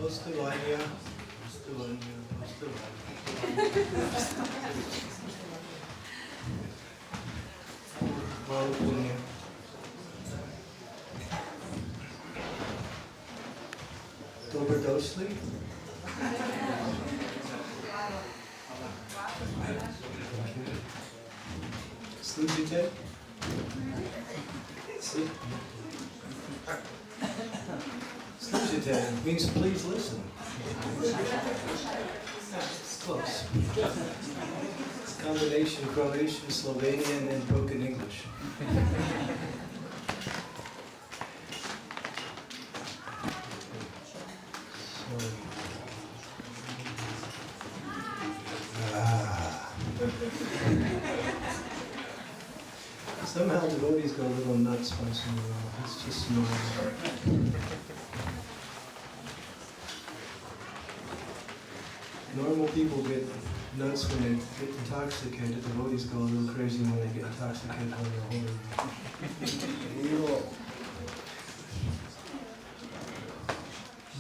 Postavanya. Punya. Dobrodošli. Služite. Služite means please listen. It's close. It's a combination Croatian, Slovenian, and broken English. Somehow devotees go a little nuts once in a while. It's just normal. Normal people get nuts when they get intoxicated. Devotees go a little crazy when they get intoxicated when they're holy.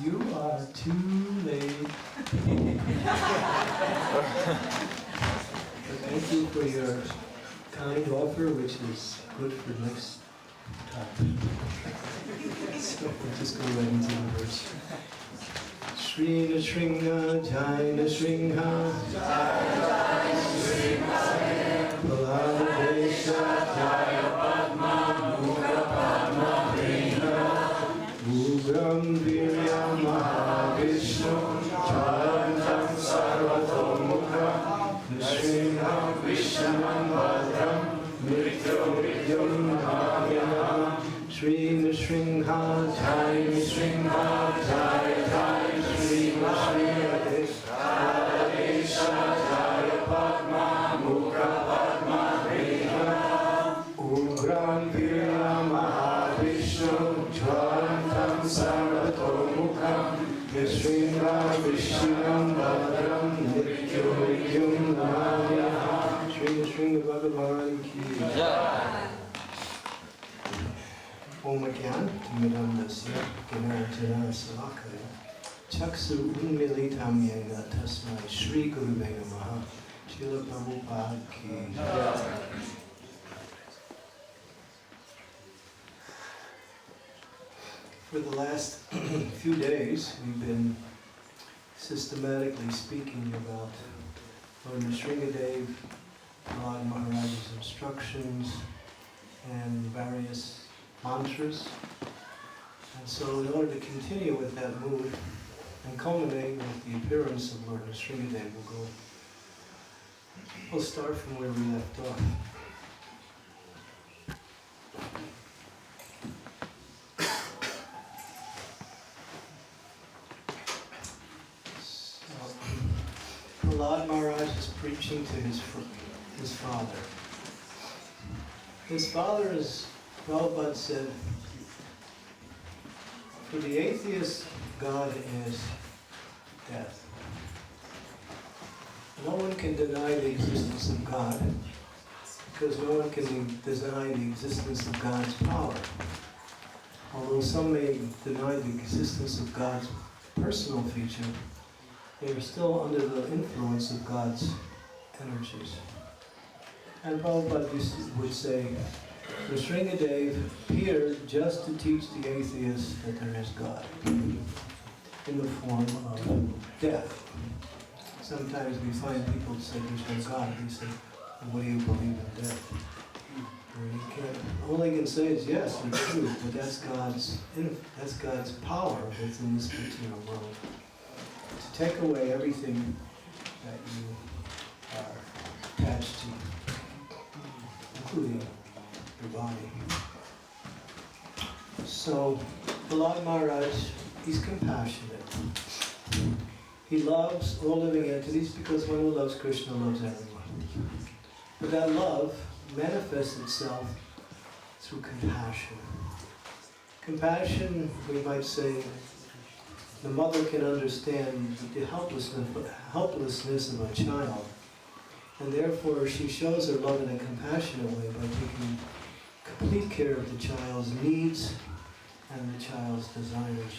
You are too late. Thank you for your kind offer, which is good for next time. So we'll just go right into the verse. Shri Nrsimha, Jai Nrsimha, Paladesha, Jaya Padma, Mukha Padma, Prina, Ugram Viryam Mahavishnu, Charantam Sarvatomukha, Nrsimha Vishnam Bhadram, Mrityo Vidyam Bhavyam, Shri Nrsimha, Jai Nrsimha, Jai Jai Shri Radesha, Jaya Padma, Mukha Padma, Prina, Ugram Viryam Mahavishnu, Charantam Sarvatomukha, Nrsimha Vishnam Bhadram, Mrityo Vidyam Bhavyam. Shri Nrsimha Bhagavan ki Jai. Om Jnanatimirandasya Gnanajana Salakaya Chaksu Unmilitam Yena Tasmai Shri Gurave Namaha. Srila Prabhupada ki Jai. For the last few days, we've been systematically speaking about Lord Nrsimhadev, Prahlad Maharaj's instructions, and various mantras. And so in order to continue with that mood and culminate with the appearance of Lord Nrsimhadev, we'll start from where we left off. Prahlad Maharaj is preaching to his father. His father is, Prabhupada said, for the atheist, God is death. No one can deny the existence of God, because no one can deny the existence of God's power. Although some may deny the existence of God's personal feature, they are still under the influence of God's energies. And Prabhupada would say, Nrsimhadev appeared just to teach the atheists that there is God, in the form of death. Sometimes we find people say there's no God. We say, well, what do you believe in death? All they can say is yes, it's true, but that's God's power within this material world. To take away everything that you are attached to, including your body. So, Prahlad Maharaj, he's compassionate. He loves all living entities because one who loves Krishna loves everyone. But that love manifests itself through compassion. Compassion, we might say, the mother can understand the helplessness of a child, and therefore she shows her love in a compassionate way by taking complete care of the child's needs and the child's desires.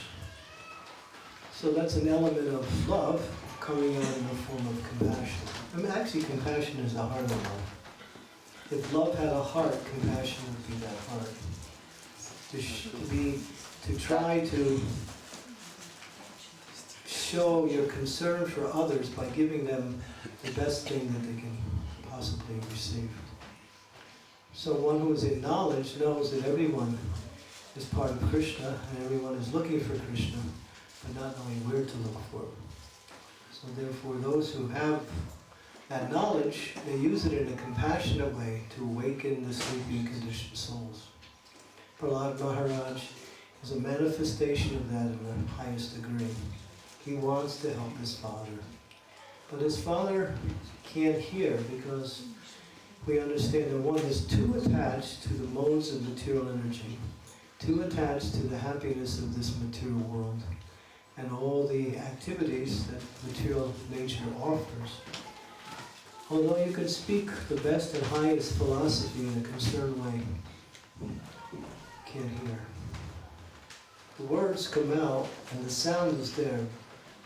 So that's an element of love coming out in the form of compassion. I mean, actually, compassion is the heart of love. If love had a heart, compassion would be that heart. To try to show your concern for others by giving them the best thing that they can possibly receive. So one who is in knowledge knows that everyone is part of Krishna and everyone is looking for Krishna, but not knowing where to look for. So therefore those who have that knowledge, they use it in a compassionate way to awaken the sleeping conditioned souls. Prahlad Maharaj is a manifestation of that in the highest degree. He wants to help his father. But his father can't hear because we understand that one is too attached to the modes of material energy, too attached to the happiness of this material world and all the activities that material nature offers. Although you can speak the best and highest philosophy in a concerned way, can't hear. The words come out and the sound is there,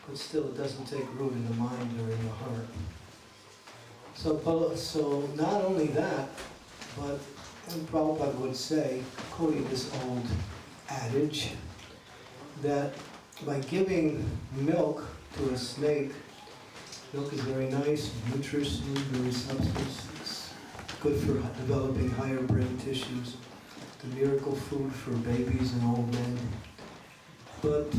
but still it doesn't take root in the mind or in the heart. So not only that, but Prabhupada would say, quoting this old adage, that by giving milk to a snake, milk is very nice, nutritious, very substance, it's good for developing higher brain tissues, the miracle food for babies and old men. But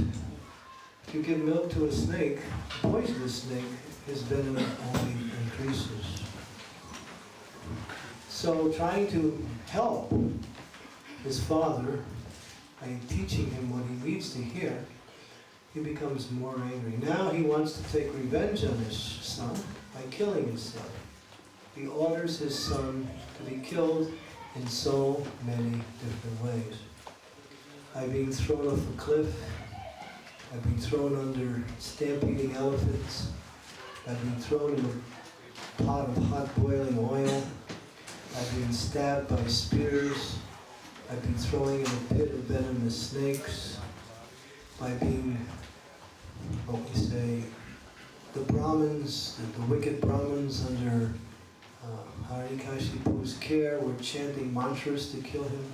if you give milk to a snake, a poisonous snake, his venom only increases. So trying to help his father by teaching him what he needs to hear, he becomes more angry. Now he wants to take revenge on his son by killing his son. He orders his son to be killed in so many different ways. By being thrown off a cliff, by being thrown under stampeding elephants, by being thrown in a pot of hot boiling oil, by being stabbed by spears, by being thrown in a pit of venomous snakes, by being, what we say, the Brahmins, the wicked Brahmins under Harikashipu's care were chanting mantras to kill him.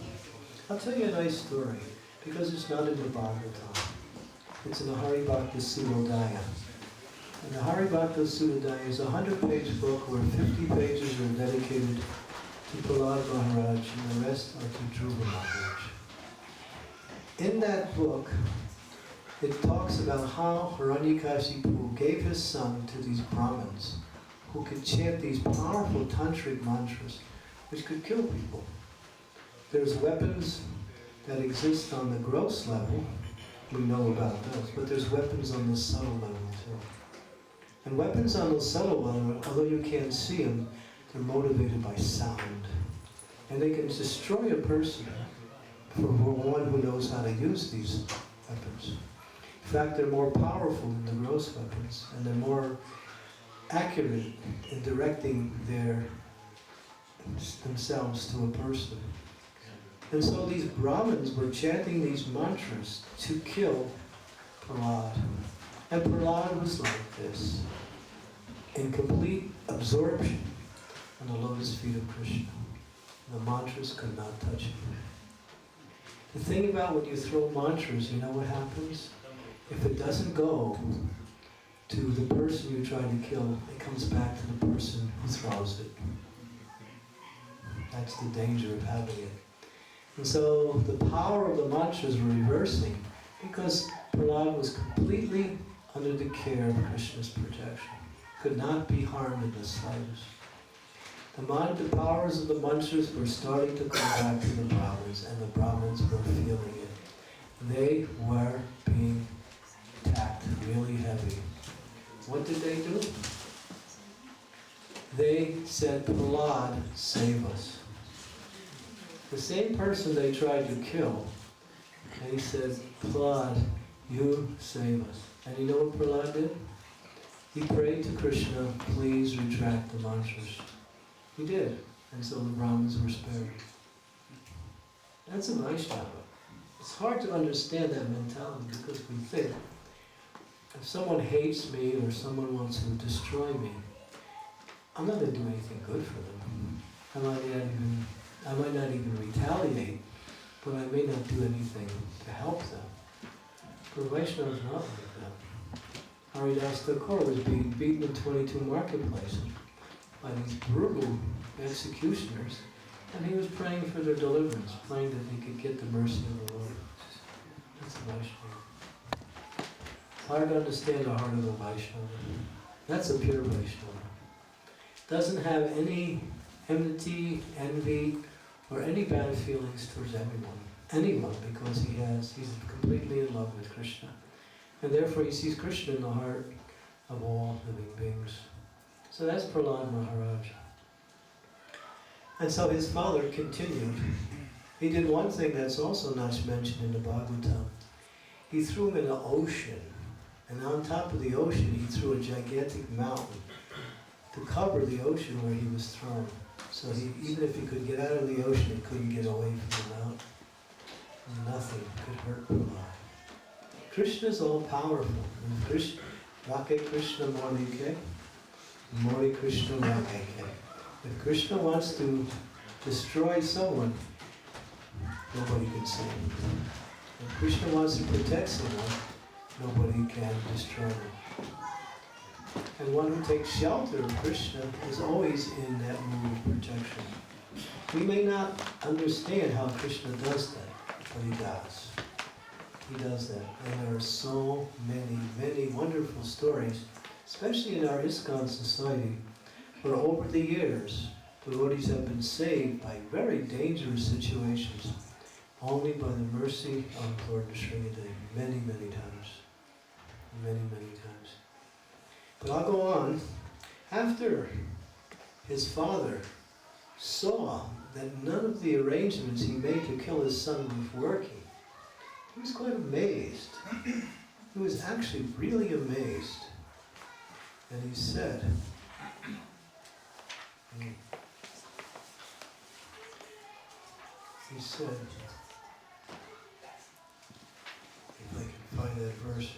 I'll tell you a nice story, because it's not in the Bhagavatam. It's in the Haribhakta Sudodaya. And the Haribhakta Sudodaya is a 100-page book where 50 pages are dedicated to Prahlad Maharaj and the rest are to Dhruva Maharaj. In that book, it talks about how Hiranyakashipu gave his son to these Brahmins who could chant these powerful tantric mantras which could kill people. There's weapons that exist on the gross level, we know about those, but there's weapons on the subtle level too. And weapons on the subtle level, although you can't see them, they're motivated by sound. And they can destroy a person for one who knows how to use these weapons. In fact, they're more powerful than the gross weapons, and they're more accurate in directing themselves to a person. And so these Brahmins were chanting these mantras to kill Prahlad. And Prahlad was like this, in complete absorption on the lotus feet of Krishna. The mantras could not touch him. The thing about when you throw mantras, you know what happens? If it doesn't go to the person you tried to kill, it comes back to the person who throws it. That's the danger of having it. And so the power of the mantras were reversing because Prahlad was completely under the care of Krishna's protection. Could not be harmed in the slightest. The powers of the mantras were starting to come back to the Brahmins, and the Brahmins were feeling it. They were being attacked really heavy. What did they do? They said, Prahlad, save us. The same person they tried to kill, and he said, Prahlad, you save us. And you know what Prahlad did? He prayed to Krishna, please retract the mantras. He did, and so the Brahmins were spared. That's a Vaishnava. It's hard to understand that mentality because we think if someone hates me or someone wants to destroy me, I'm not going to do anything good for them. I might not even retaliate, but I may not do anything to help them. But Vaishnava is not like that. Haridas Thakur was being beaten in 22 marketplaces by these brutal executioners, and he was praying for their deliverance, praying that they could get the mercy of the Lord. That's a Vaishnava. It's hard to understand the heart of a Vaishnava. That's a pure Vaishnava. Doesn't have any enmity, envy, or any bad feelings towards anyone, because he's completely in love with Krishna. And therefore he sees Krishna in the heart of all living beings. So that's Prahlad Maharaj. And so his father continued. He did one thing that's also not mentioned in the Bhagavatam. He threw him in the ocean, and on top of the ocean he threw a gigantic mountain to cover the ocean where he was thrown. So even if he could get out of the ocean, he couldn't get away from the mountain. Nothing could hurt Prahlad. Krishna is all powerful. Rake Krishna Morike, Mori Krishna Rake. If Krishna wants to destroy someone, nobody can save him. If Krishna wants to protect someone, nobody can destroy him. And one who takes shelter of Krishna is always in that mood of protection. We may not understand how Krishna does that, but he does. He does that. And there are so many, many wonderful stories, especially in our ISKCON society, where over the years, devotees have been saved by very dangerous situations, only by the mercy of Lord Nrsimha many, many times. Many, many times. But I'll go on. After his father saw that none of the arrangements he made to kill his son was working, he was quite amazed. He was actually really amazed. And he said, if I can find that verse.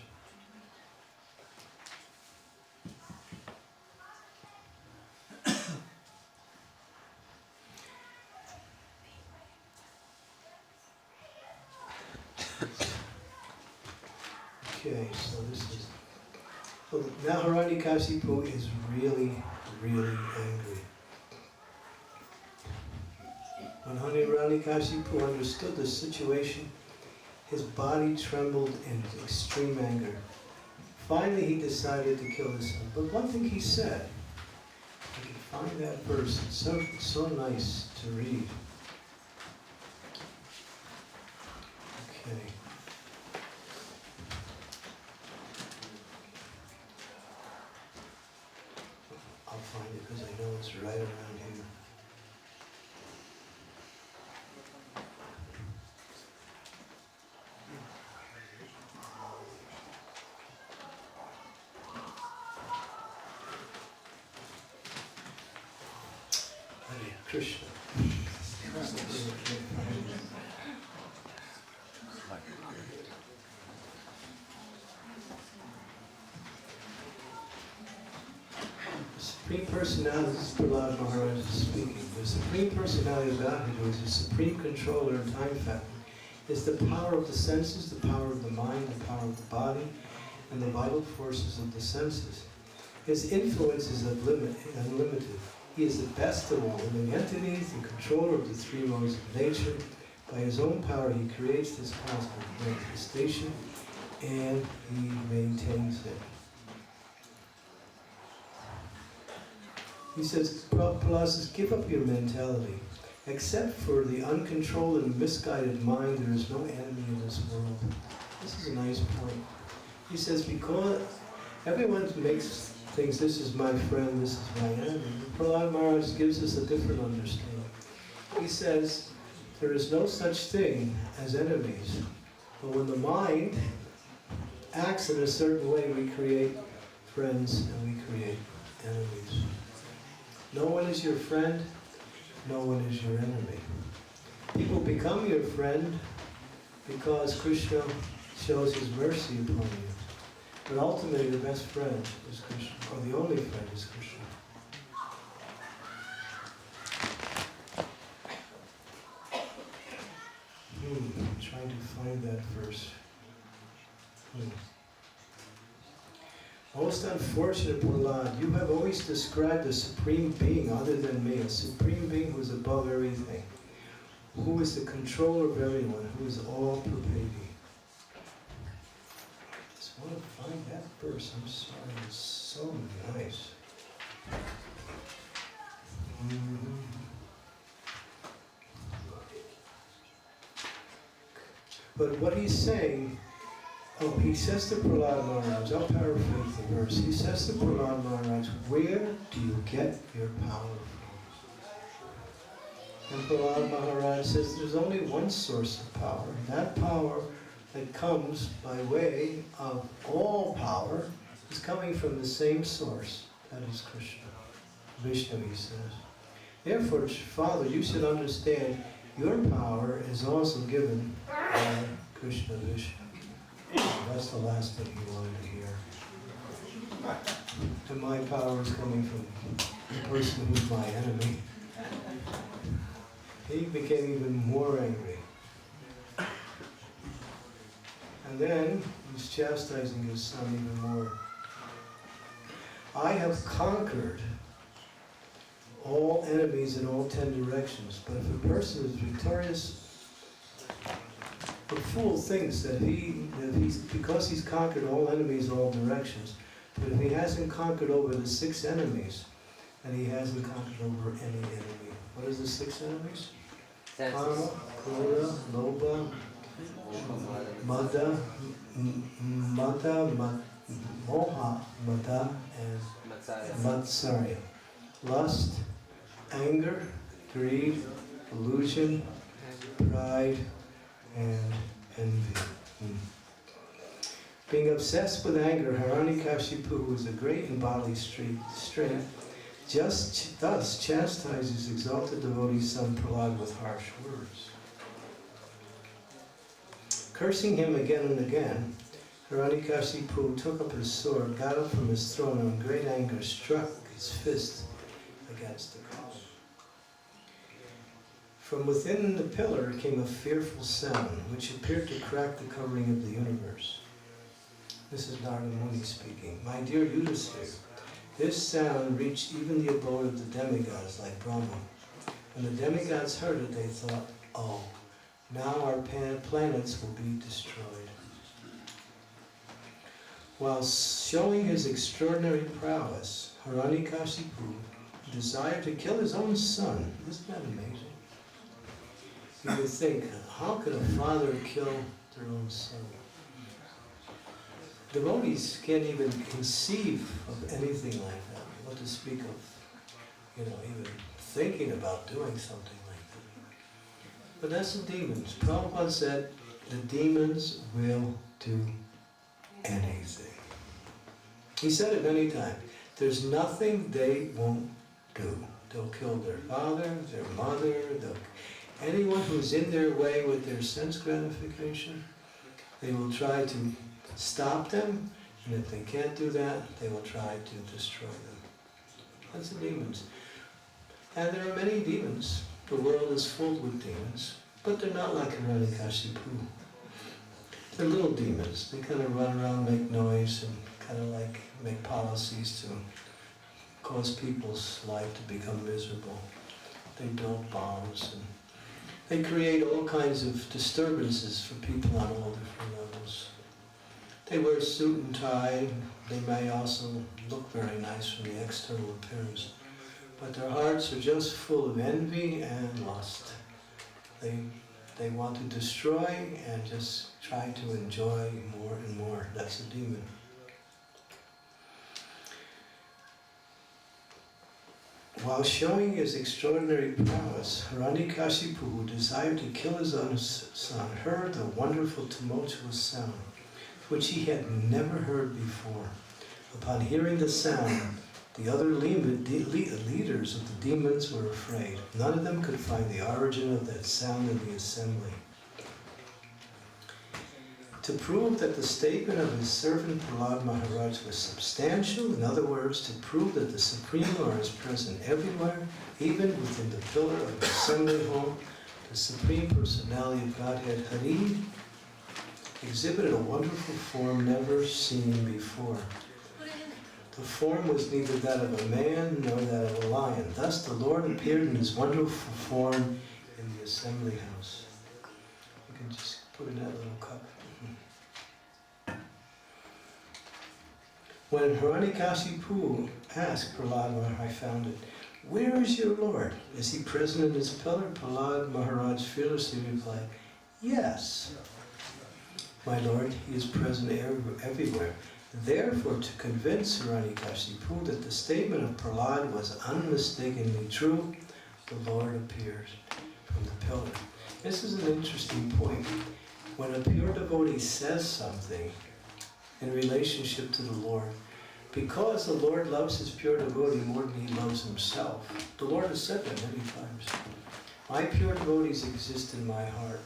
Okay, so this is... So now Hiranyakashipu is really, really angry. When Hiranyakashipu understood the situation, his body trembled in extreme anger. Finally, he decided to kill his son. But one thing he said, I can find that verse, it's so nice to read. Okay. I'll find it because I know it's right around here. Krishna. The Supreme Personality, this is Prahlad Maharaj speaking, the Supreme Personality of Godhead, who is the Supreme Controller and Time Factor, is the power of the senses, the power of the mind, the power of the body, and the vital forces of the senses. His influence is unlimited. He is the best of all living entities, the controller of the three modes of nature. By his own power, he creates this cosmic manifestation, and he maintains it. He says, Prahlad says, give up your mentality. Except for the uncontrolled and misguided mind, there is no enemy in this world. This is a nice point. He says, because everyone thinks this is my friend, this is my enemy. Prahlad Maharaj gives us a different understanding. He says, there is no such thing as enemies. But when the mind acts in a certain way, we create friends and we create enemies. No one is your friend, no one is your enemy. People become your friend because Krishna shows his mercy upon you. But ultimately the best friend is Krishna, or the only friend is Krishna. I'm trying to find that verse. Most unfortunate Prahlad, you have always described a supreme being other than me, a supreme being who is above everything, who is the controller of everyone, who is all-pervading. I just want to find that verse. I'm sorry, it's so nice. But what he's saying, he says to Prahlad Maharaj, I'll paraphrase the verse, he says to Prahlad Maharaj, where do you get your power from? And Prahlad Maharaj says there's only one source of power, and that power that comes by way of all power is coming from the same source, that is Krishna. Vishnu, he says. Therefore, Father, you should understand your power is also given by Krishna Vishnu. That's the last thing he wanted to hear. And my power is coming from the person who's my enemy. He became even more angry. And then he's chastising his son even more. I have conquered all enemies in all 10 directions, but if a person is victorious, the fool thinks that because he's conquered all enemies in all directions, but if he hasn't conquered over the 6 enemies, then he hasn't conquered over any enemy. What is the 6 enemies? Kama, Krodha, Lobha, Mada, Moha, Mada, and Matsarya. Lust, anger, greed, illusion, pride, and envy. Being obsessed with anger, Hiranyakashipu, who is a great in bodily strength, just thus chastises exalted devotee son Prahlad with harsh words. Cursing him again and again, Hiranyakashipu took up his sword, got up from his throne, and in great anger struck his fist against the cross. From within the pillar came a fearful sound, which appeared to crack the covering of the universe. This is Narada Muni speaking. My dear Yudhisthira, this sound reached even the abode of the demigods like Brahma. When the demigods heard it, they thought, oh, now our planets will be destroyed. While showing his extraordinary prowess, Hiranyakashipu desired to kill his own son. Isn't that amazing? You would think, how could a father kill their own son? Devotees can't even conceive of anything like that. What to speak of, even thinking about doing something like that. But that's the demons. Prabhupada said, the demons will do anything. He said it many times. There's nothing they won't do. They'll kill their father, their mother, anyone who's in their way with their sense gratification, they will try to stop them, and if they can't do that, they will try to destroy them. That's the demons. And there are many demons. The world is full with demons, but they're not like Hiranyakashipu. They're little demons. They kind of run around, make noise, and kind of like make policies to cause people's life to become miserable. They build bombs, and they create all kinds of disturbances for people on all different levels. They wear a suit and tie. They may also look very nice from the external appearance, but their hearts are just full of envy and lust. They want to destroy and just try to enjoy more and more. That's a demon. While showing his extraordinary prowess, Hiranyakashipu, who desired to kill his own son, heard the wonderful tumultuous sound, which he had never heard before. Upon hearing the sound, the other leaders of the demons were afraid. None of them could find the origin of that sound in the assembly. To prove that the statement of his servant Prahlad Maharaj was substantial, in other words, to prove that the Supreme Lord is present everywhere, even within the pillar of the assembly hall, the Supreme Personality of Godhead Hari exhibited a wonderful form never seen before. The form was neither that of a man nor that of a lion. Thus the Lord appeared in his wonderful form in the assembly house. You can just put in that little cup. When Hiranyakashipu asked Prahlad Maharaj, I found it, "Where is your Lord? Is he present in his pillar?" Prahlad Maharaj fearlessly replied, "Yes, my Lord, he is present everywhere." Therefore, to convince Hiranyakashipu that the statement of Prahlad was unmistakably true, the Lord appears from the pillar. This is an interesting point. When a pure devotee says something in relationship to the Lord, because the Lord loves his pure devotee more than he loves himself, the Lord has said that many times. My pure devotees exist in my heart,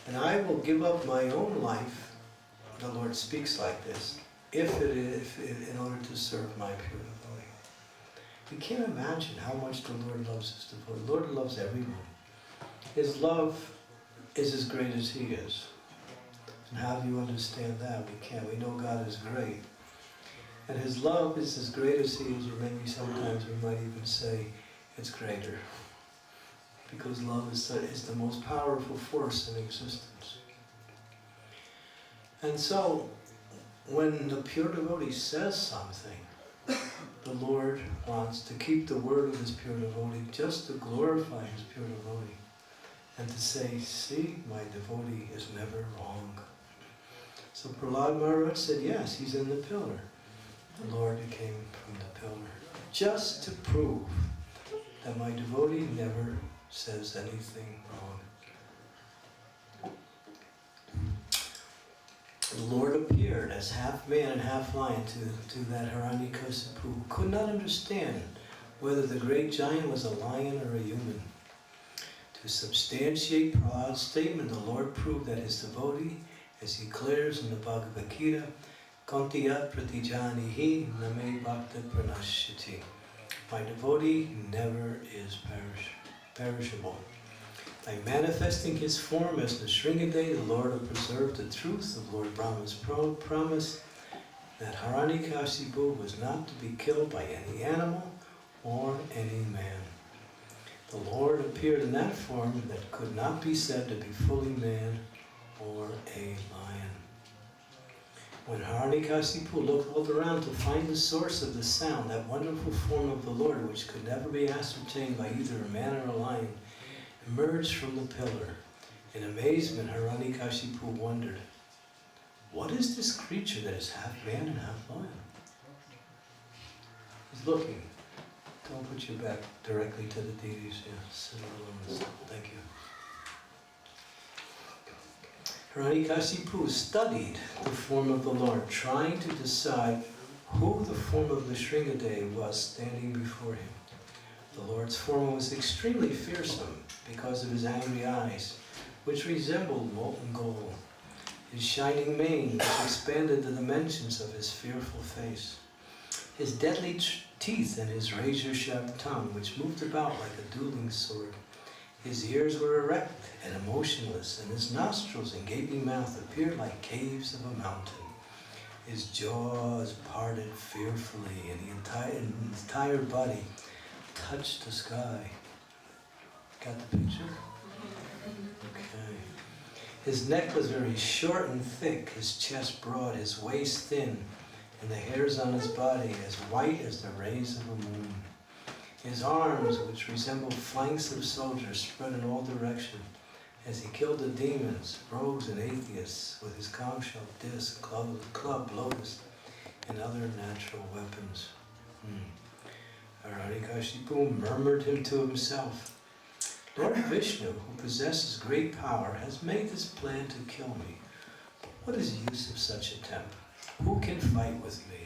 and I will give up my own life, the Lord speaks like this, if in order to serve my pure devotee. You can't imagine how much the Lord loves his devotee. The Lord loves everyone. His love is as great as he is. And how do you understand that? We can't. We know God is great. And his love is as great as he is, or maybe sometimes we might even say it's greater. Because love is the most powerful force in existence. And so, when the pure devotee says something, the Lord wants to keep the word of his pure devotee, just to glorify his pure devotee. And to say, see, my devotee is never wrong. So Prahlad Maharaj said, yes, he's in the pillar. The Lord came from the pillar, just to prove that my devotee never says anything wrong. The Lord appeared as half man and half lion to that Hiranyakashipu, who could not understand whether the great giant was a lion or a human. To substantiate Prahlad's statement, the Lord proved that his devotee, as he declares in the Bhagavad Gita, Kantiyat pratijanihi name bhakta pranashyati. My devotee never is perishable. By manifesting his form as Nrsimha, the Lord will preserve the truth of Lord Brahma's promise that Hiranyakashipu was not to be killed by any animal or any man. The Lord appeared in that form that could not be said to be fully man or a lion. When Hiranyakashipu looked all around to find the source of the sound, that wonderful form of the Lord, which could never be ascertained by either a man or a lion, emerged from the pillar. In amazement, Hiranyakashipu wondered, what is this creature that is half man and half lion? He's looking. Don't put your back directly to the deities. Yeah, sit a little on this. Thank you. Hiranyakashipu studied the form of the Lord, trying to decide who the form of the Nrsimha was standing before him. The Lord's form was extremely fearsome because of his angry eyes, which resembled molten gold, his shining mane, which expanded the dimensions of his fearful face, his deadly teeth and his razor-sharp tongue, which moved about like a dueling sword. His ears were erect and emotionless, and his nostrils and gaping mouth appeared like caves of a mountain. His jaws parted fearfully, and his entire body touched the sky. Got the picture? Okay. His neck was very short and thick, his chest broad, his waist thin, and the hairs on his body as white as the rays of a moon. His arms, which resembled flanks of soldiers, spread in all directions as he killed the demons, rogues, and atheists with his conch shell, disc, club, lotus, and other natural weapons. Hiranyakashipu murmured to himself, Lord Vishnu, who possesses great power, has made this plan to kill me. But what is the use of such attempt? Who can fight with me?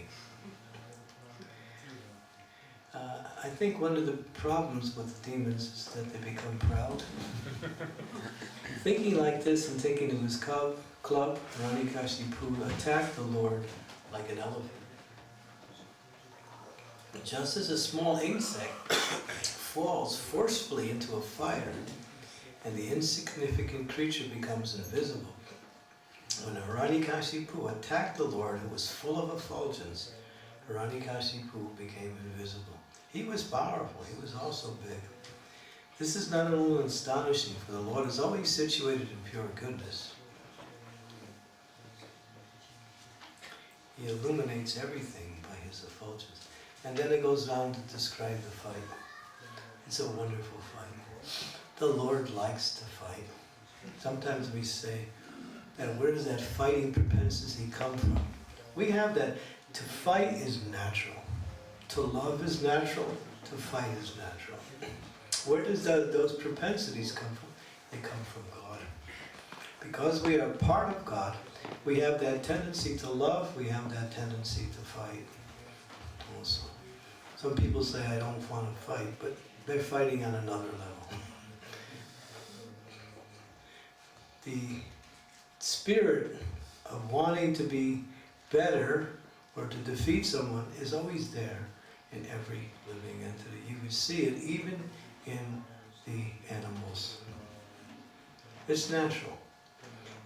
I think one of the problems with demons is that they become proud. Thinking like this and thinking of his cub, club, Hiranyakashipu attacked the Lord like an elephant. Just as a small insect falls forcefully into a fire and the insignificant creature becomes invisible, when Hiranyakashipu attacked the Lord, who was full of effulgence, Hiranyakashipu became invisible. He was powerful, he was also big. This is not only astonishing, for the Lord is always situated in pure goodness. He illuminates everything by his effulgence. And then it goes on to describe the fight. It's a wonderful fight. The Lord likes to fight. Sometimes we say, that where does that fighting propensity come from? We have that. To fight is natural. To love is natural. To fight is natural. Where does those propensities come from? They come from God. Because we are part of God, we have that tendency to love, we have that tendency to fight also. Some people say, I don't want to fight, but they're fighting on another level. The spirit of wanting to be better or to defeat someone is always there in every living entity. You can see it even in the animals. It's natural.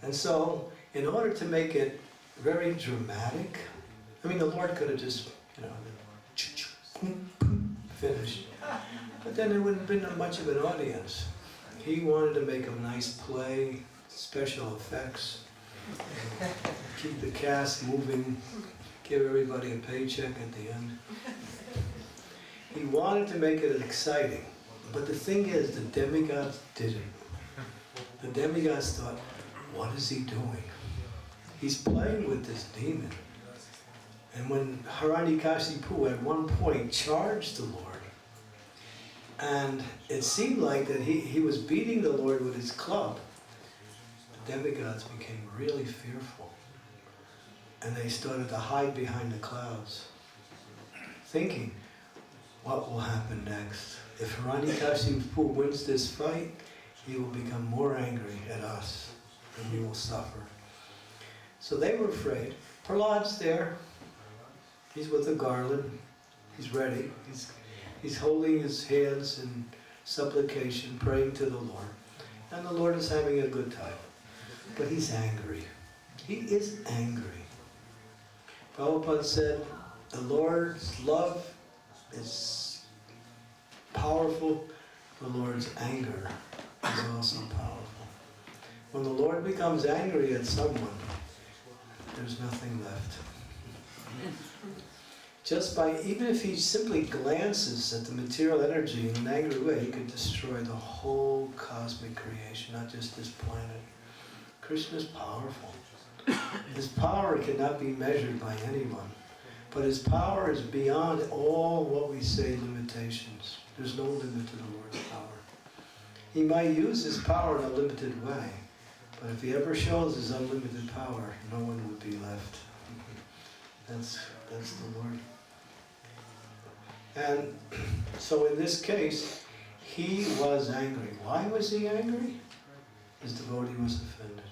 And so, in order to make it very dramatic, I mean, the Lord could have just, finished. But then there wouldn't have been much of an audience. He wanted to make a nice play, special effects, keep the cast moving, give everybody a paycheck at the end. He wanted to make it exciting. But the thing is, the demigods didn't. The demigods thought, what is he doing? He's playing with this demon. And when Hiranyakashipu at one point charged the Lord, and it seemed like that he was beating the Lord with his club, the demigods became really fearful. And they started to hide behind the clouds, thinking, what will happen next? If Hiranyakashipu wins this fight, he will become more angry at us, and we will suffer. So they were afraid. Prahlad's there. He's with a garland. He's ready. He's holding his hands in supplication, praying to the Lord. And the Lord is having a good time. But he's angry. He is angry. Prabhupada said, the Lord's love is powerful. The Lord's anger is also powerful. When the Lord becomes angry at someone, there's nothing left. Just by, even if he simply glances at the material energy in an angry way, he could destroy the whole cosmic creation, not just this planet. Krishna is powerful. His power cannot be measured by anyone. But his power is beyond all what we say limitations. There's no limit to the Lord's power. He might use his power in a limited way, but if he ever shows his unlimited power, no one would be left. That's the Lord. And so in this case, he was angry. Why was he angry? His devotee was offended.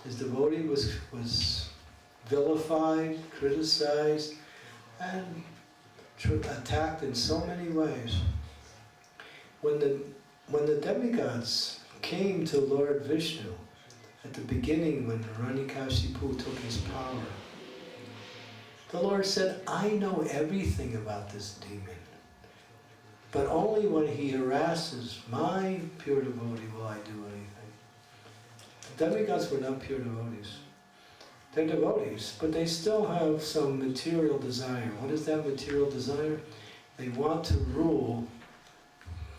His devotee was vilified, criticized, and attacked in so many ways. When the demigods came to Lord Vishnu at the beginning, when Hiranyakashipu took his power, the Lord said, I know everything about this demon, but only when he harasses my pure devotee will I do anything. The demigods were not pure devotees. They're devotees, but they still have some material desire. What is that material desire? They want to rule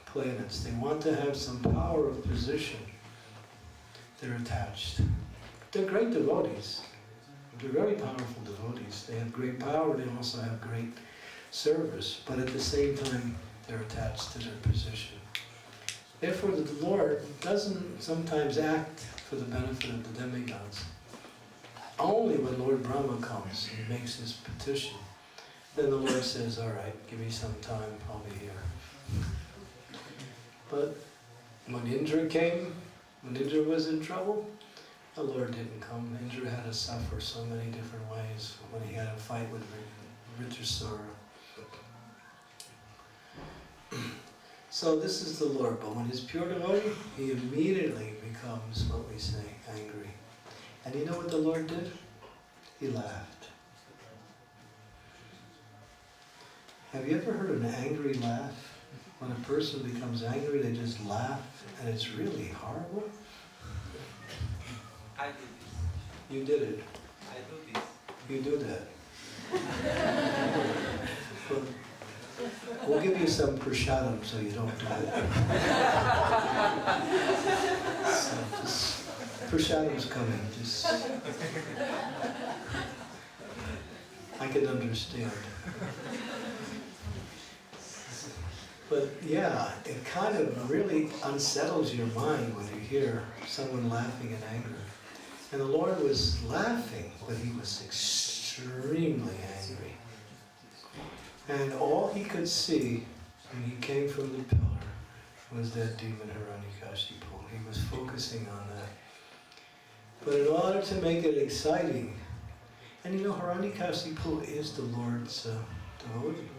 planets. They want to have some power of position. They're attached. They're great devotees. They're very powerful devotees. They have great power, they also have great service, but at the same time, they're attached to their position. Therefore, the Lord doesn't sometimes act for the benefit of the demigods. Only when Lord Brahma comes and makes his petition, then the Lord says, all right, give me some time, I'll be here. But when Indra came, when Indra was in trouble, the Lord didn't come. Indra had to suffer so many different ways when he had a fight with Vritrasura. So this is the Lord, but when he's pure devotee, he immediately becomes, what we say, angry. And you know what the Lord did? He laughed. Have you ever heard an angry laugh? When a person becomes angry, they just laugh, and it's really horrible. I do this. You did it. I do this. You do that. Well, we'll give you some prasadam so you don't do it. So just, prasadam's coming. Just, I can understand. But yeah, it kind of really unsettles your mind when you hear someone laughing in anger. And the Lord was laughing, but he was extremely angry. And all he could see when he came from the pillar was that demon Hiranyakashipu. He was focusing on that. But in order to make it exciting, and you know, Hiranyakashipu is the Lord's devotee.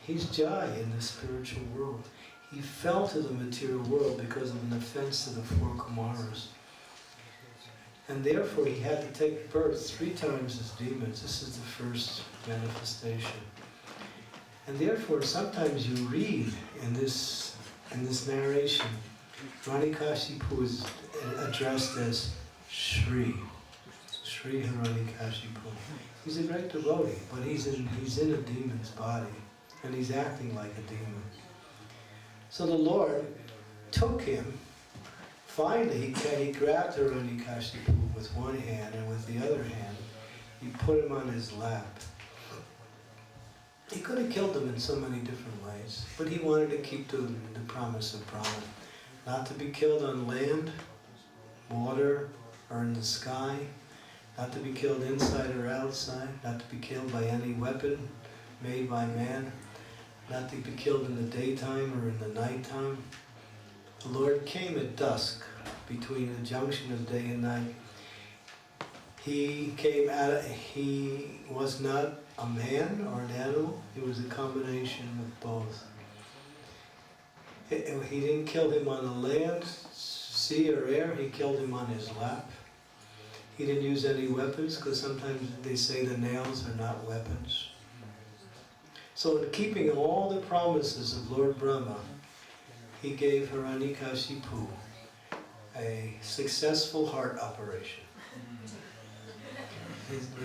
He's Jai in the spiritual world. He fell to the material world because of an offense to the 4 Kumaras. And therefore he had to take birth 3 times as demons. This is the first manifestation. And therefore sometimes you read in this narration, Hiranyakashipu is addressed as Shri. Shri Hiranyakashipu. He's a great devotee, but he's in a demon's body. And he's acting like a demon. So the Lord took him. Finally, he grabbed Hiranyakashipu with one hand, and with the other hand, he put him on his lap. He could have killed him in so many different ways, but he wanted to keep the promise of Brahman. Not to be killed on land, water, or in the sky. Not to be killed inside or outside. Not to be killed by any weapon made by man. Not to be killed in the daytime or in the nighttime. The Lord came at dusk, between the junction of day and night. He was not a man or an animal, he was a combination of both. He didn't kill him on the land, sea or air, he killed him on his lap. He didn't use any weapons, because sometimes they say the nails are not weapons. So in keeping all the promises of Lord Brahma, he gave Hiranyakashipu a successful heart operation.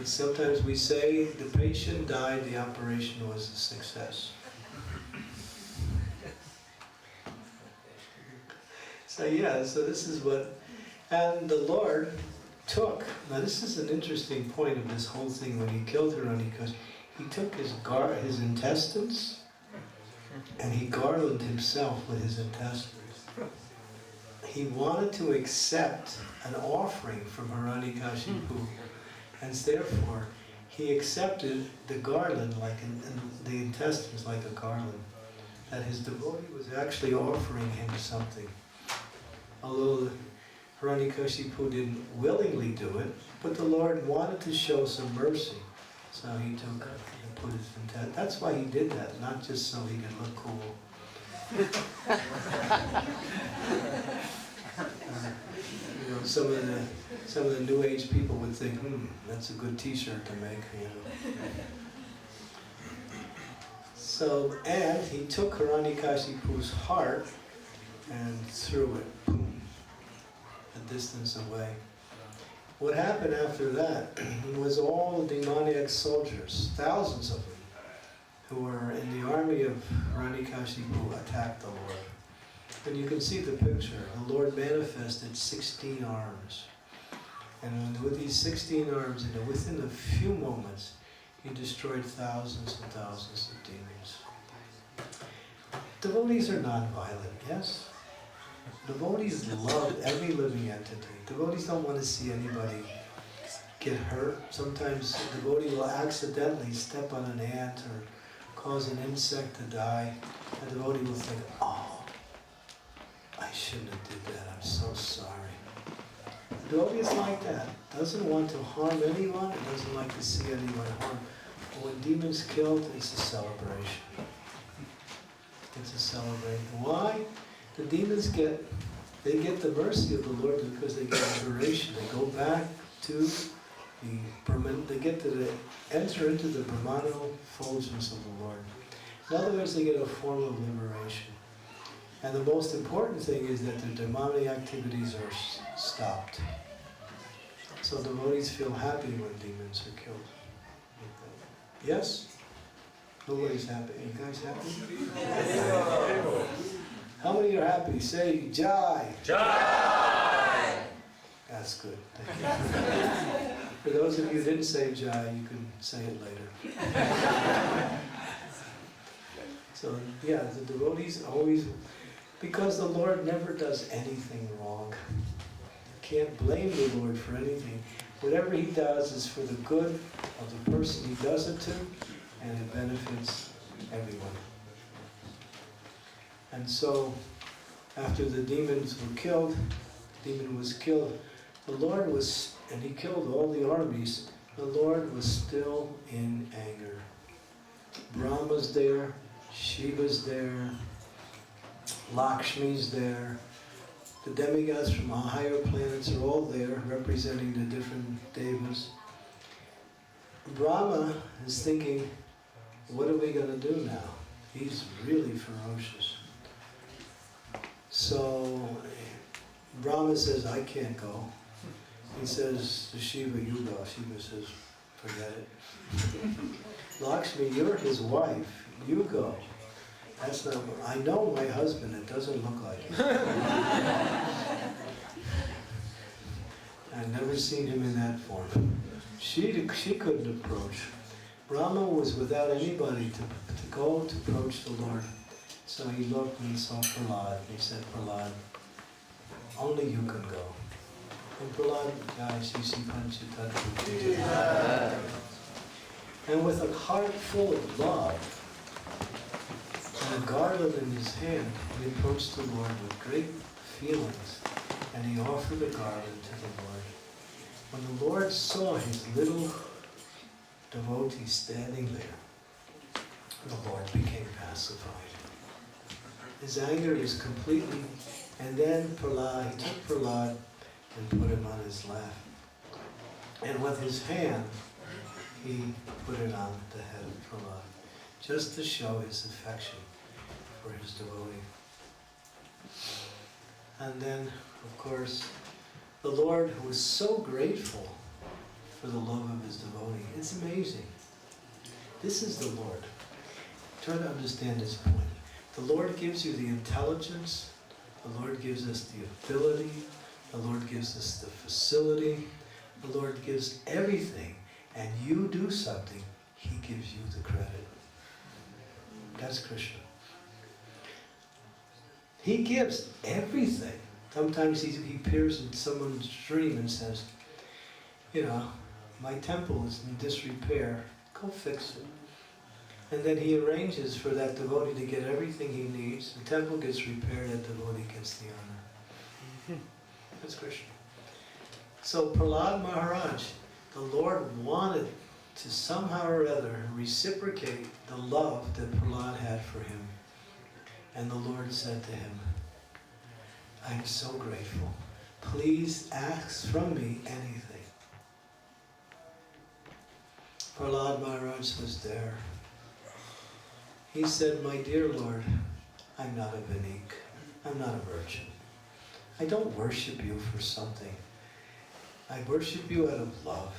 Sometimes we say the patient died, the operation was a success. So this is what, and the Lord took, now this is an interesting point of this whole thing when he killed Hiranyakashipu. He took his intestines and he garlanded himself with his intestines. He wanted to accept an offering from Hiranyakashipu, and therefore he accepted the garland, like the intestines like a garland, that his devotee was actually offering him something. Although Hiranyakashipu didn't willingly do it, but the Lord wanted to show some mercy. So he took and put his intestines. That's why he did that, not just so he could look cool. Some of the New Age people would think, that's a good T-shirt to make, So, and he took Hiranyakashipu's heart and threw it, a distance away. What happened after that was all the demoniac soldiers, thousands of them, who were in the army of Hiranyakashipu, attacked the Lord. And you can see the picture. The Lord manifested 16 arms. And with these 16 arms, within a few moments, he destroyed thousands and thousands of demons. Devotees are non-violent, yes? Devotees love every living entity. Devotees don't want to see anybody get hurt. Sometimes a devotee will accidentally step on an ant or cause an insect to die. A devotee will think, oh, I shouldn't have did that, I'm so sorry. The devotee is like that. Doesn't want to harm anyone, and doesn't like to see anyone harm. But when demons killed, it's a celebration. It's a celebration. Why? The demons get the mercy of the Lord because they get liberation. They go back to they get to enter into the Brahmano effulgence of the Lord. In other words, they get a form of liberation. And the most important thing is that their demonic activities are stopped. So devotees feel happy when demons are killed. Yes? Nobody's happy. You guys happy? How many are happy? Say Jai. Jai. That's good. Thank you. For those of you who didn't say Jai, you can say it later. So yeah, the devotees always, because the Lord never does anything wrong. You can't blame the Lord for anything. Whatever He does is for the good of the person He does it to, and it benefits everyone. And so, after the demons were killed, the demon was killed, the Lord was, and He killed all the armies, the Lord was still in anger. Brahma's there, Shiva's there, Lakshmi's there, the demigods from higher planets are all there, representing the different devas. Brahma is thinking, what are we going to do now? He's really ferocious. So Brahma says, I can't go. He says to Shiva, you go. Shiva says, forget it. Lakshmi, you're his wife. You go. That's not, I know my husband, it doesn't look like him. I've never seen him in that form. She couldn't approach. Brahma was without anybody to go to approach the Lord. So he looked and he saw Prahlad. He said, Prahlad, only you can go. And Prahlad, and with a heart full of love and a garland in his hand, he approached the Lord with great feelings, and he offered the garland to the Lord. When the Lord saw his little devotee standing there, the Lord became pacified. His anger is completely, and then Prahlad, he took Prahlad and put him on his lap. And with his hand, he put it on the head of Prahlad, just to show his affection for his devotee. And then, of course, the Lord was so grateful for the love of his devotee. It's amazing. This is the Lord. Try to understand this point. The Lord gives you the intelligence, the Lord gives us the ability, the Lord gives us the facility, the Lord gives everything, and you do something, He gives you the credit. That's Krišna. He gives everything. Sometimes he appears in someone's dream and says, you know, my temple is in disrepair, go fix it. And then he arranges for that devotee to get everything he needs. The temple gets repaired, that devotee gets the honor. That's Krišna. So Prahlad Maharaj, the Lord wanted to somehow or other reciprocate the love that Prahlad had for him. And the Lord said to him, I'm so grateful. Please ask from me anything. Prahlad Maharaj was there. He said, my dear Lord, I'm not a Vanik. I'm not a virgin. I don't worship you for something. I worship you out of love.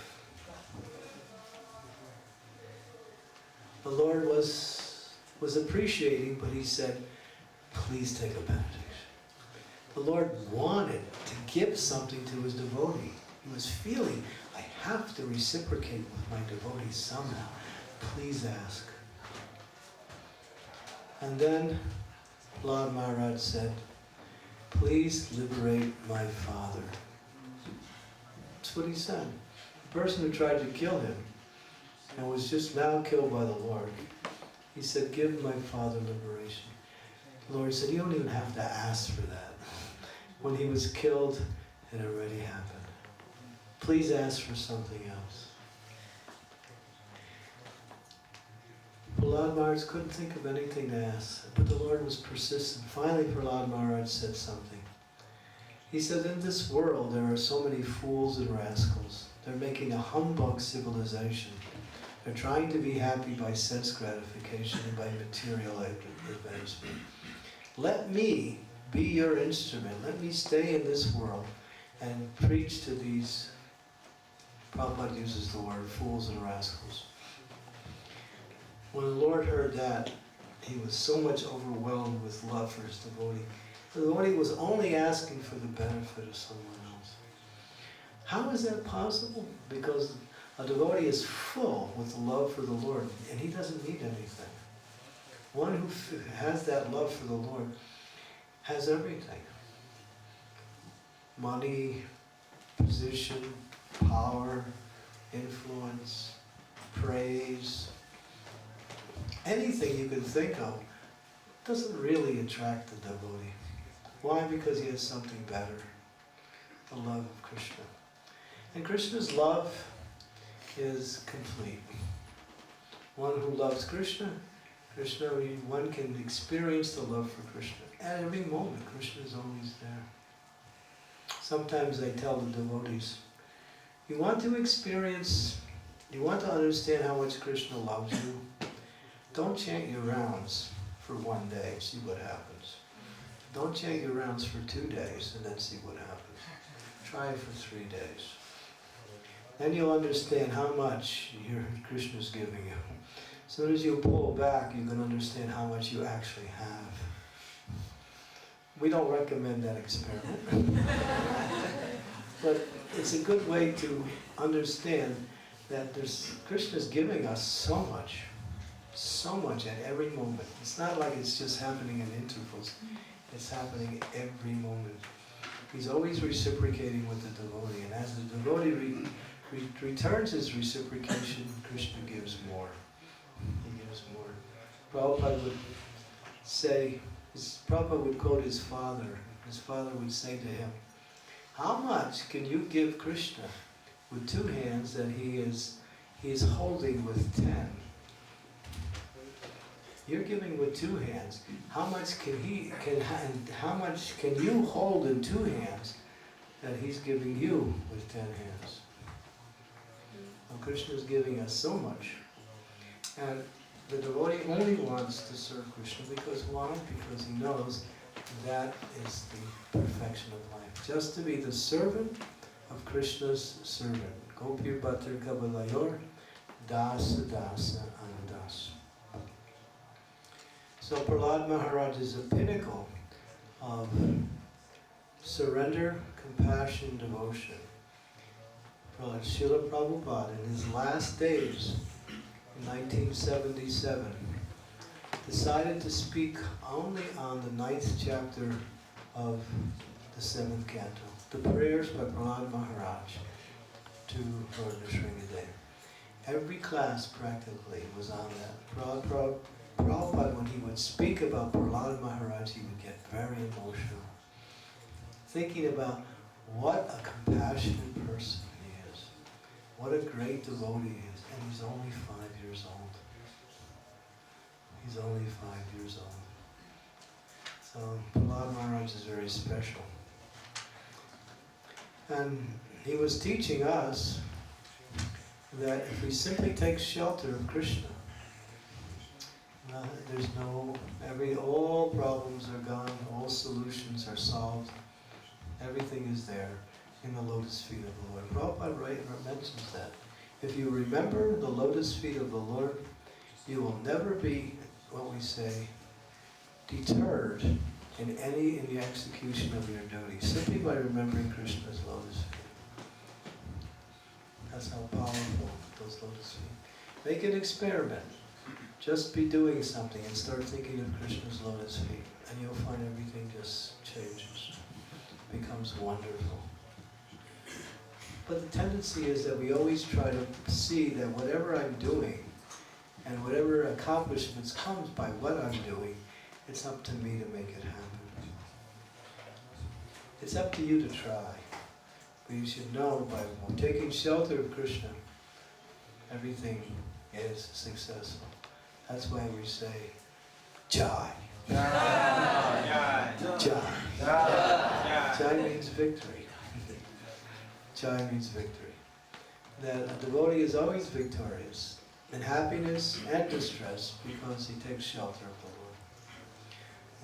The Lord was appreciating, but he said, please take advantage. The Lord wanted to give something to his devotee. He was feeling, I have to reciprocate with my devotee somehow. Please ask. And then Prahlad Maharaj said, please liberate my father. That's what he said. The person who tried to kill him and was just now killed by the Lord, he said, give my father liberation. The Lord said, you don't even have to ask for that. When he was killed, it already happened. please ask for something else. Prahlad Maharaj couldn't think of anything to ask, but the Lord was persistent. Finally, Prahlad Maharaj said something. He said, in this world there are so many fools and rascals. They're making a humbug civilization. They're trying to be happy by sense gratification and by material advancement. Let me be your instrument. Let me stay in this world and preach to these, Prabhupada uses the word, fools and rascals. When the Lord heard that, he was so much overwhelmed with love for his devotee. The devotee was only asking for the benefit of someone else. How is that possible? Because a devotee is full with love for the Lord, and he doesn't need anything. One who has that love for the Lord has everything. Money, position, power, influence, praise, anything you can think of doesn't really attract the devotee. Why? Because he has something better, the love of Krishna. And Krishna's love is complete. One who loves Krishna, one can experience the love for Krishna. At every moment, Krishna is always there. Sometimes I tell the devotees, you want to understand how much Krishna loves you, don't chant your rounds for one day, see what happens. Don't chant your rounds for 2 days and then see what happens. Try it for 3 days. Then you'll understand how much Krishna's giving you. As soon as you pull back, you can understand how much you actually have. We don't recommend that experiment. But it's a good way to understand that Krishna's giving us so much at every moment. It's not like it's just happening in intervals. It's happening every moment. He's always reciprocating with the devotee, and as the devotee returns his reciprocation, Krishna gives more. He gives more. Prabhupada would say, Prabhupada would quote his father. His father would say to him, how much can you give Krishna with 2 hands that he is holding with 10? You're giving with 2 hands. How much can you hold in 2 hands that he's giving you with 10 hands? Well, Krishna is giving us so much. And the devotee only wants to serve Krishna because why? Because he knows that is the perfection of life. Just to be the servant of Krishna's servant. Gopir Bhatter Kabalayor, Dasa Dasa Anudas. So Prahlad Maharaj is a pinnacle of surrender, compassion, devotion. Srila Prabhupada, in his last days, in 1977, decided to speak only on the 9th chapter of the 7th canto, the prayers by Prahlad Maharaj to Lord Nrsimha. Every class practically was on that. Prabhupada, when he would speak about Prahlad Maharaj, he would get very emotional, thinking about what a compassionate person he is, what a great devotee he is, and he's only 5 years old. He's only 5 years old. So Prahlad Maharaj is very special. And he was teaching us that if we simply take shelter of Krishna, all problems are gone, all solutions are solved, everything is there in the lotus feet of the Lord. Prabhupada mentions that. If you remember the lotus feet of the Lord, you will never be, what we say, deterred in the execution of your duty, simply by remembering Krishna's lotus feet. That's how powerful those lotus feet. Make an experiment. Just be doing something and start thinking of Krishna's lotus feet, and you'll find everything just changes, becomes wonderful. But the tendency is that we always try to see that whatever I'm doing and whatever accomplishments comes by what I'm doing, it's up to me to make it happen. It's up to you to try. We should know by taking shelter of Krishna, everything is successful. That's why we say, Jai. Jai. Jai means victory. Jai means victory. That a devotee is always victorious in happiness and distress because he takes shelter of the Lord.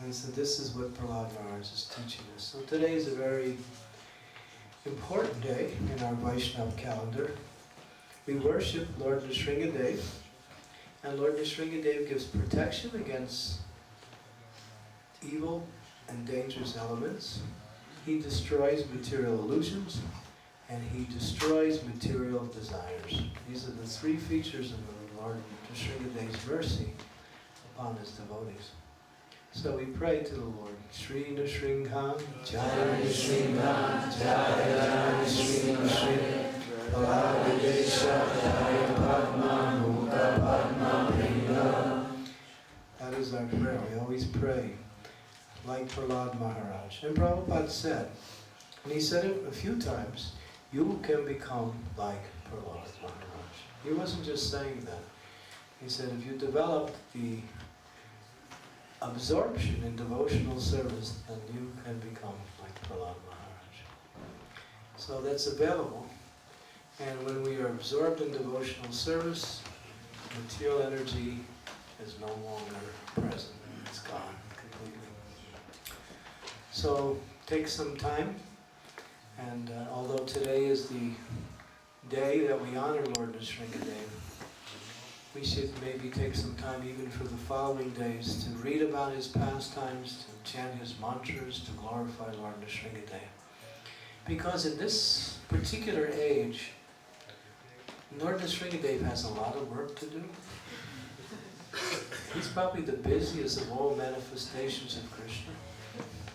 And so this is what Prahlad Maharaj is teaching us. So today is a very important day in our Vaishnava calendar. We worship Lord Nrsimha, and Lord Nrsimha gives protection against evil and dangerous elements. He destroys material illusions, and he destroys material desires. These are the three features of the Lord Nrsimha's mercy upon his devotees. So we pray to the Lord. Shri Nrsimha, Jaya Nrsimha, Jaya Nrsimha, Paladesha, Jaya Padma, Mukha Padma, Pringa. That is our prayer. We always pray like Prahlad Maharaj. And Prabhupada said, and he said it a few times, you can become like Prahlad Maharaj. He wasn't just saying that. He said if you develop the absorption in devotional service, then you can become like Prahlad Maharaj. So that's available. And when we are absorbed in devotional service, material energy is no longer present. It's gone completely. So take some time, and although today is the day that we honor Lord Nrsimha, we should maybe take some time even for the following days to read about his pastimes, to chant his mantras, to glorify Lord Nrsimha. Because in this particular age, Lord Nrsimha has a lot of work to do. He's probably the busiest of all manifestations of Krishna.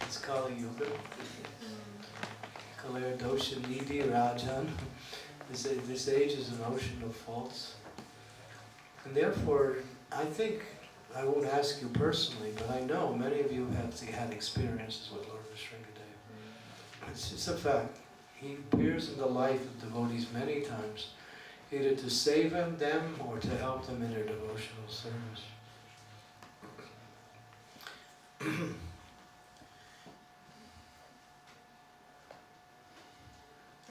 It's Kali Yuga. Kalera Dosha Nidhi Rajan. This age is an ocean of faults. And therefore, I think, I won't ask you personally, but I know many of you have had experiences with Lord Nrsimha. It's a fact. He appears in the life of devotees many times, either to save them or to help them in their devotional service.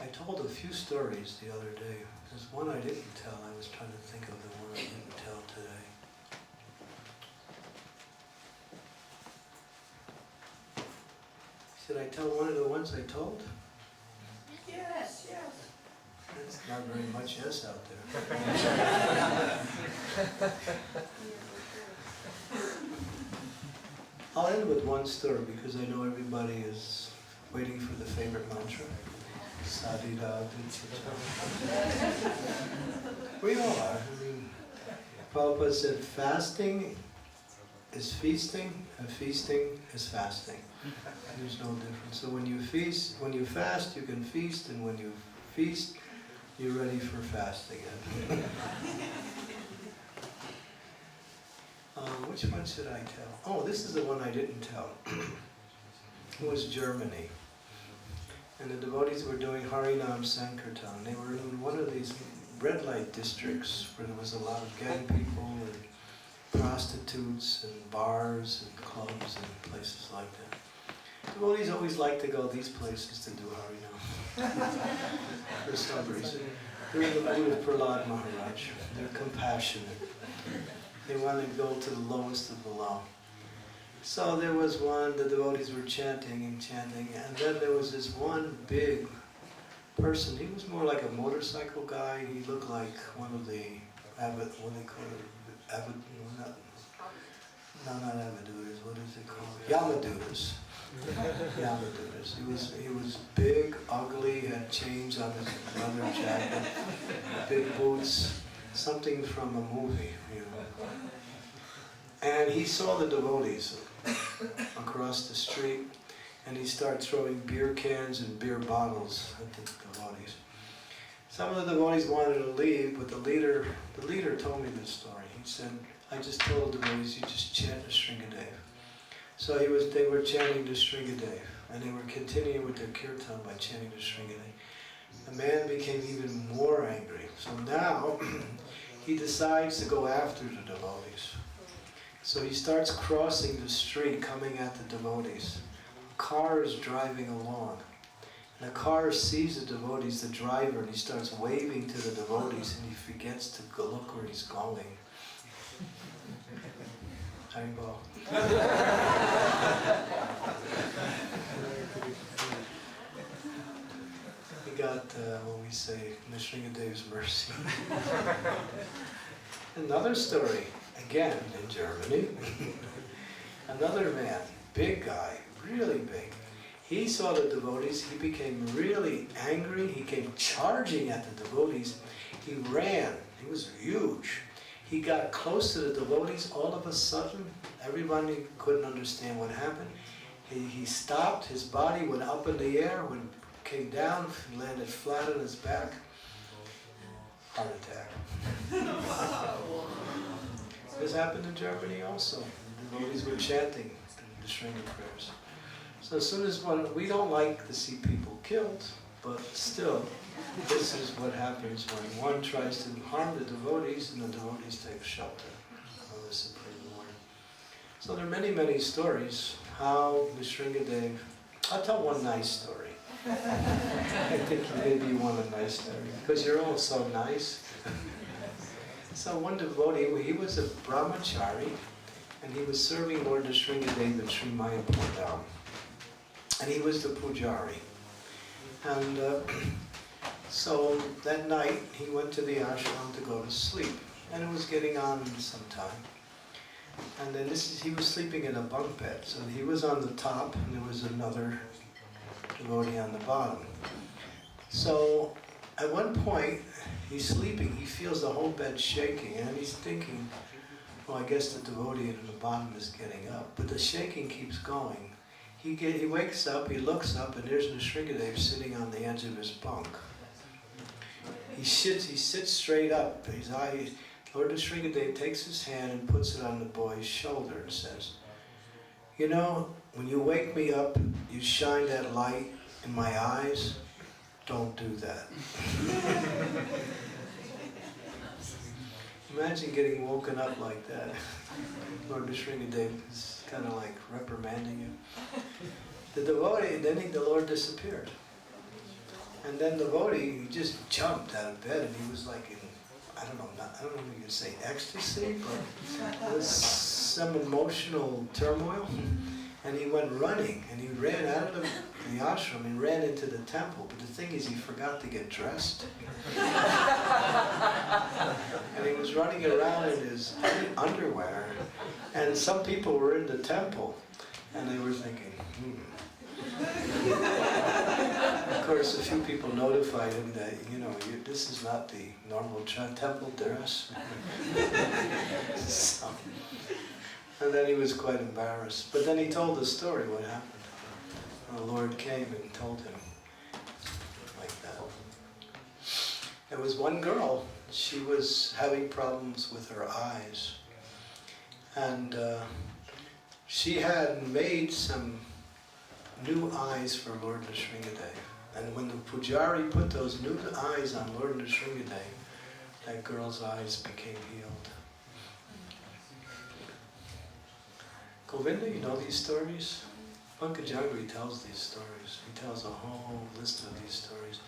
I told a few stories the other day. There's one I didn't tell. I was trying to think of the one I didn't tell today. Should I tell one of the ones I told? Yes, yes. There's not very much yes out there. I'll end with one story because I know everybody is waiting for the favorite mantra. Sadhira. We all are. I mean, Prabhupada said fasting is feasting and feasting is fasting. There's no difference. So when you fast, you can feast, and when you feast, you're ready for fast again. Which one should I tell? Oh, this is the one I didn't tell. It was Germany. And the devotees were doing Harinam Sankirtan. They were in one of these red light districts where there was a lot of gang people and prostitutes and bars and clubs and places like that. Devotees always like to go these places to do Harinam. For some reason. They're in the mood of Prahlad Maharaj. They're compassionate. They want to go to the lowest of the low. So there was one, the devotees were chanting, and then there was this one big person. He was more like a motorcycle guy. He looked like one of the not Avadutas, what is it called? Yamadutas. Yamadutas. He was big, ugly, had chains on his leather jacket, big boots, something from a movie, you know. And he saw the devotees across the street, and he started throwing beer cans and beer bottles at the devotees. Some of the devotees wanted to leave, but the leader told me this story. He said, I just told the devotees, you just chant Nrsimha. So they were chanting Nrsimha, and they were continuing with their kirtan by chanting Nrsimha. the man became even more angry. So now he decides to go after the devotees. So he starts crossing the street, coming at the devotees. A car is driving along. And the car sees the devotees, the driver, and he starts waving to the devotees, and he forgets to go look where he's going. Haribol. He got what we say, Nrsimha's mercy. Another story, again in Germany. Another man, big guy, really big. He saw the devotees, he became really angry, he came charging at the devotees. He ran, he was huge. He got close to the devotees, all of a sudden, everybody couldn't understand what happened. He stopped, his body went up in the air, came down, landed flat on his back. Heart attack. This happened in Germany also. The devotees were chanting the Shringa prayers. So as soon as we don't like to see people killed, but still, this is what happens when one tries to harm the devotees and the devotees take shelter of the Supreme Lord. So there are many, many stories how Nrsimha. I'll tell one nice story. I think maybe you want a nice story, because you're all so nice. So one devotee, he was a brahmachari, and he was serving Lord Nrsimha in Sri Mayapur Dham. And he was the pujari. And so that night, he went to the ashram to go to sleep. And it was getting on some time. And then he was sleeping in a bunk bed. So he was on the top, and there was another devotee on the bottom. So at one point, he's sleeping, he feels the whole bed shaking, and he's thinking, well, I guess the devotee in the bottom is getting up. But the shaking keeps going. He wakes up, he looks up, and there's Nrsimha sitting on the edge of his bunk. He sits straight up. Lord Nrsimha takes his hand and puts it on the boy's shoulder and says, you know, when you wake me up, you shine that light in my eyes. Don't do that. Imagine getting woken up like that. Lord Nrsimha is kind of like reprimanding you. The devotee, then the Lord disappeared. And then the devotee, he just jumped out of bed, and he was like in, I don't know if you could say ecstasy, but it was some emotional turmoil. And he went running, and he ran out of the ashram and ran into the temple. But the thing is, he forgot to get dressed. And he was running around in his underwear. And some people were in the temple, and they were thinking, Of course, a few people notified him that, this is not the normal temple dress. So, and then he was quite embarrassed. But then he told the story, what happened. And the Lord came and told him like that. There was one girl, she was having problems with her eyes. And she had made some new eyes for Lord Nrsimha. And when the pujari put those new eyes on Lord Nrsimha, that girl's eyes became healed. Govinda, you know these stories? Pankajangri tells these stories. He tells a whole list of these stories.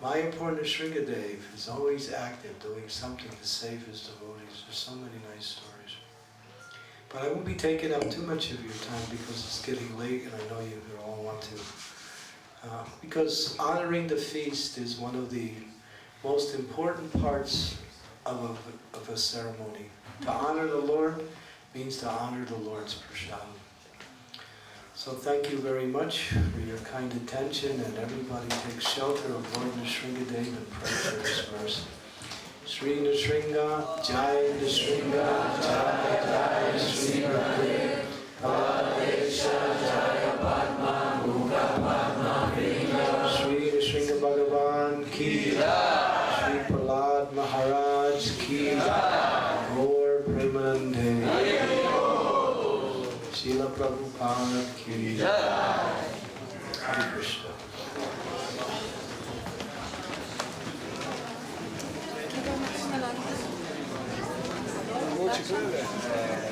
Mayapur Nrsimha is always active, doing something to save his devotees. There's so many nice stories. But I won't be taking up too much of your time because it's getting late, and I know you all want to. Because honoring the feast is one of the most important parts of a ceremony. To honor the Lord means to honor the Lord's prasadam. So thank you very much for your kind attention, and everybody take shelter of Lord Nrsimha and pray for his mercy. Sri Nrsimha, Jai Nrsimha, Jai Jai Sri Radhe, Padesha Jaya Padma, Mukha Padma Ringa, Sri Nrsimha Bhagavan Ki Jai, Sri Prahlad Maharaj Ki Jai, Gaur Premanande, Srila Prabhupada Ki Jai, Hare Krishna. Teşekkür ederim.